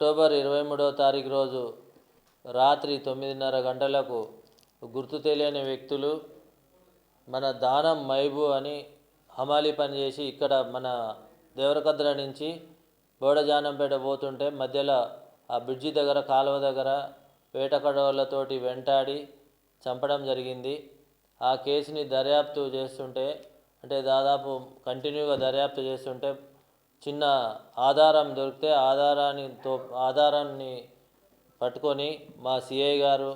October 23వ తారీఖు రోజు రాత్రి 9:30 గంటలకు గుర్తు తెలియని వ్యక్తులు మన దానం మైబు అని హమాలి పని చేసి ఇక్కడ మన దేవరకద్ర నుంచి బోడజానంపేట పోతుంటే మధ్యలో ఆ బ్రిడ్జి దగ్గర కాలువ దగ్గర వేటకడవలతోటి వెంటాడి చంపడం జరిగింది. ఆ కేసుని దర్యాప్తు చేస్తుంటే అంటే దాదాపు కంటిన్యూగా దర్యాప్తు చేస్తుంటే చిన్న ఆధారం దొరికితే ఆధారాన్ని పట్టుకొని మా సిఐ గారు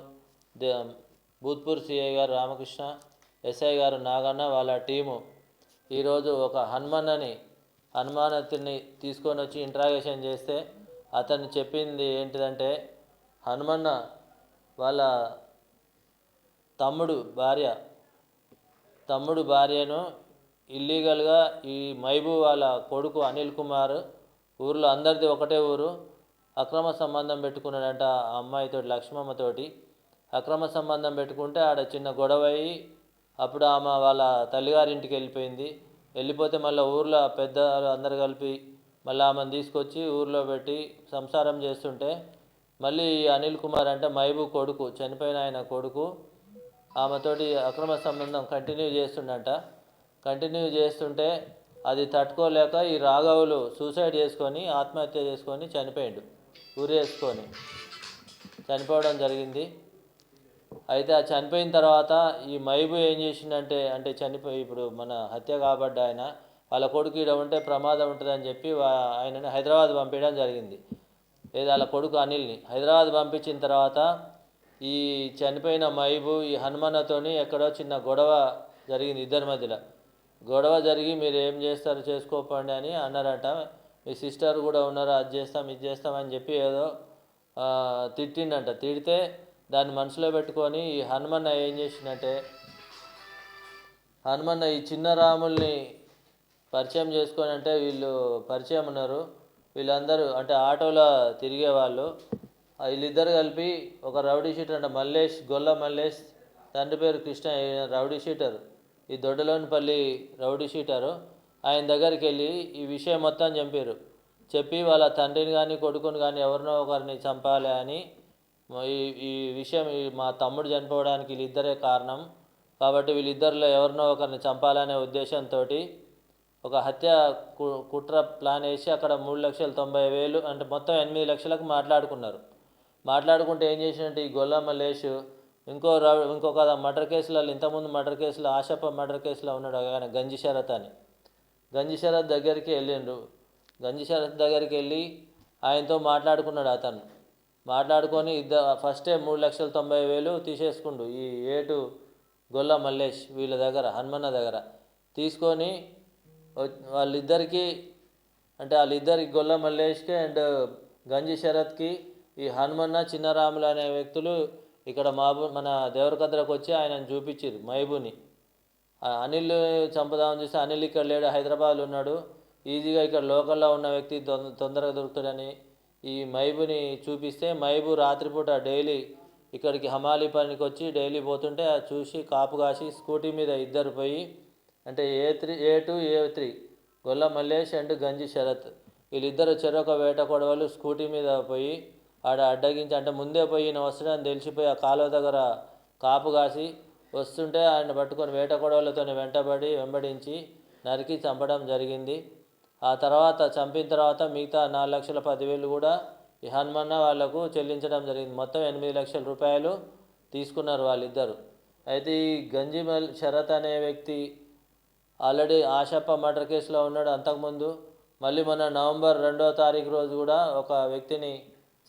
భూత్పూర్ సిఐ గారు రామకృష్ణ, ఎస్ఐ గారు నాగన్న వాళ్ళ టీము ఈరోజు ఒక హనుమానతిని తీసుకొని వచ్చి ఇంట్రాగేషన్ చేస్తే అతను చెప్పింది ఏంటిదంటే హనుమన్న వాళ్ళ తమ్ముడు భార్యను ఇల్లీగల్గా ఈ మైబు వాళ్ళ కొడుకు అనిల్ కుమార్ ఊర్లో అందరిది ఒకటే ఊరు అక్రమ సంబంధం పెట్టుకున్నాడంట. ఆ అమ్మాయితో లక్ష్మమ్మతోటి అక్రమ సంబంధం పెట్టుకుంటే ఆడ చిన్న గొడవ అయ్యి అప్పుడు ఆమె వాళ్ళ తల్లిగారింటికి వెళ్ళిపోతే మళ్ళీ ఊర్లో పెద్దలు అందరు కలిపి మళ్ళీ ఆమెను తీసుకొచ్చి ఊర్లో పెట్టి సంసారం చేస్తుంటే మళ్ళీ అనిల్ కుమార్ అంటే మైబు కొడుకు చనిపోయిన ఆయన కొడుకు ఆమెతోటి అక్రమ సంబంధం కంటిన్యూ చేస్తుంటే అది తట్టుకోలేక ఈ రాఘవులు సూసైడ్ చేసుకొని ఆత్మహత్య చేసుకొని ఉరేసుకొని చనిపోవడం జరిగింది. అయితే ఆ చనిపోయిన తర్వాత ఈ మైబు ఏం చేసిందంటే చనిపోయి ఇప్పుడు మన హత్య కాబడ్డ ఆయన వాళ్ళ కొడుకు ఇక్కడ ఉంటే ప్రమాదం ఉంటుందని చెప్పి ఆయనని హైదరాబాద్ పంపించడం జరిగింది. వాళ్ళ కొడుకు అనిల్ని హైదరాబాద్ పంపించిన తర్వాత ఈ చనిపోయిన మైబు ఈ హనుమన్నతోని ఎక్కడో చిన్న గొడవ జరిగింది. ఇద్దరి మధ్యలో గొడవ జరిగి మీరు ఏం చేస్తారు చేసుకోపండి అని అన్నారట. మీ సిస్టర్ కూడా ఉన్నారు, అది చేస్తాం ఇది చేస్తామని చెప్పి ఏదో తిట్టిండంట. తిడితే దాన్ని మనసులో పెట్టుకొని ఈ హనుమన్న ఏం చేసిందంటే హనుమన్న ఈ చిన్న రాముల్ని పరిచయం చేసుకొని అంటే వీళ్ళు పరిచయం ఉన్నారు, వీళ్ళందరూ అంటే ఆటోలో తిరిగేవాళ్ళు, వీళ్ళిద్దరు కలిపి ఒక రౌడీ షీటర్ అంటే గొల్ల మల్లేష్ తండ్రి పేరు కృష్ణ రౌడీ షీటర్, ఈ దొడ్డలోనిపల్లి రౌడీ షీటరు ఆయన దగ్గరికి వెళ్ళి ఈ విషయం మొత్తం చెప్పి వాళ్ళ తండ్రిని కానీ కొడుకుని కానీ ఎవరినో ఒకరిని చంపాలి అని ఈ విషయం మా తమ్ముడు చనిపోవడానికి వీళ్ళిద్దరే కారణం కాబట్టి వీళ్ళిద్దరిలో ఎవరినో ఒకరిని చంపాలనే ఉద్దేశంతో ఒక హత్య కుట్ర ప్లాన్ వేసి అక్కడ 3,90,000 అంటే మొత్తం 8 లక్షలకు మాట్లాడుకుంటే ఏం చేసినట్టు ఈ గొల్ల మల్లేష్ ఇంకొక మర్డర్ కేసులలో ఇంతకుముందు మర్డర్ కేసులో ఆశప్ప మర్డర్ కేసులో ఉన్నాడు ఆయన గంజి శరత్ దగ్గరికి వెళ్ళిండు. గంజి శరత్ దగ్గరికి వెళ్ళి ఆయనతో మాట్లాడుకున్నాడు. అతను మాట్లాడుకొని ఫస్టే 3,90,000 తీసేసుకుండు ఈ ఏటు గొల్ల మల్లేష్ వీళ్ళ దగ్గర హనుమన్న దగ్గర తీసుకొని వాళ్ళిద్దరికి గొల్ల మల్లేష్కి అండ్ గంజి శరత్కి ఈ హనుమన్న చిన్నరాములు అనే వ్యక్తులు ఇక్కడ మన దేవరకద్రకు వచ్చి ఆయనను చూపించారు మైబుని. అనిల్ చంపుదామని చూస్తే అనిల్ ఇక్కడ లేడు, హైదరాబాద్లో ఉన్నాడు, ఈజీగా ఇక్కడ లోకల్లో ఉన్న వ్యక్తి తొందరగా దొరుకుతాడని ఈ మైబుని చూపిస్తే మైబు రాత్రిపూట డైలీ ఇక్కడికి హమాలి పనికి వచ్చి డైలీ పోతుంటే చూసి కాపు కాసి స్కూటీ మీద ఇద్దరు పోయి అంటే A2 A3 Golla Mallesh and గంజి శరత్ వీళ్ళిద్దరు చెరొక వేట కొడవలు స్కూటీ మీద పోయి ఆడ అడ్డగించి అంటే ముందే పోయి ఈయన వస్తాడని తెలిసిపోయి ఆ కాలువ దగ్గర కాపు కాసి వస్తుంటే ఆయన పట్టుకొని వేట కొడవలతో వెంబడించి నరికి చంపడం జరిగింది. ఆ తర్వాత చంపిన తర్వాత మిగతా 4,10,000 కూడా ఈ హనుమన్న వాళ్లకు చెల్లించడం జరిగింది. మొత్తం 8 లక్షల రూపాయలు తీసుకున్నారు వాళ్ళిద్దరు. అయితే ఈ గంజి శరత్ అనే వ్యక్తి ఆల్రెడీ ఆశప్ప మర్డర్ కేసులో ఉన్నాడు. అంతకుముందు మళ్ళీ మొన్న నవంబర్ 2వ తారీఖు రోజు కూడా ఒక వ్యక్తిని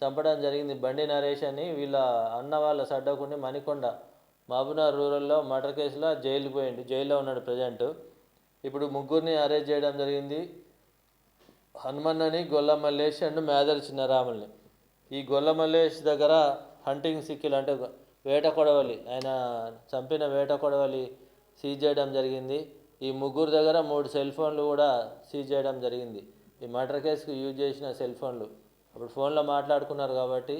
చంపడం జరిగింది, బండి నరేష్ అని. వీళ్ళ అన్న వాళ్ళ సడ్డకుని మణికొండ మహబూబ్నగర్ రూరల్లో మర్డర్ కేసులో జైల్లో ఉన్నాడు ప్రజెంట్. ఇప్పుడు ముగ్గురిని అరెస్ట్ చేయడం జరిగింది, హనుమన్నని, గొల్ల మల్లేష్ అండ్ మేదర్ చిన్నరాముల్ని. ఈ గొల్ల మల్లేష్ దగ్గర హంటింగ్ సిక్కిల్ అంటే వేట కొడవలి, ఆయన చంపిన వేట కొడవలి సీజ్ చేయడం జరిగింది. ఈ ముగ్గురు దగ్గర 3 సెల్ ఫోన్లు కూడా సీజ్ చేయడం జరిగింది. ఈ మర్డర్ కేసుకు యూజ్ చేసిన సెల్ ఫోన్లు అప్పుడు ఫోన్లో మాట్లాడుకున్నారు కాబట్టి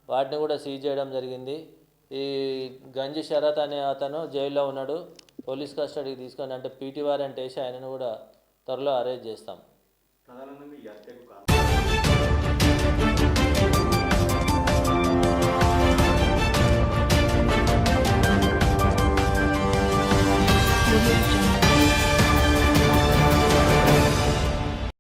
వాటిని కూడా సీజ్ చేయడం జరిగింది. ఈ గంజి శరత్ అనే అతను జైల్లో ఉన్నాడు, పోలీస్ కస్టడీకి తీసుకొని అంటే పీటీ వారెంట్ వేసి ఆయనను కూడా త్వరలో అరెస్ట్ చేస్తాం.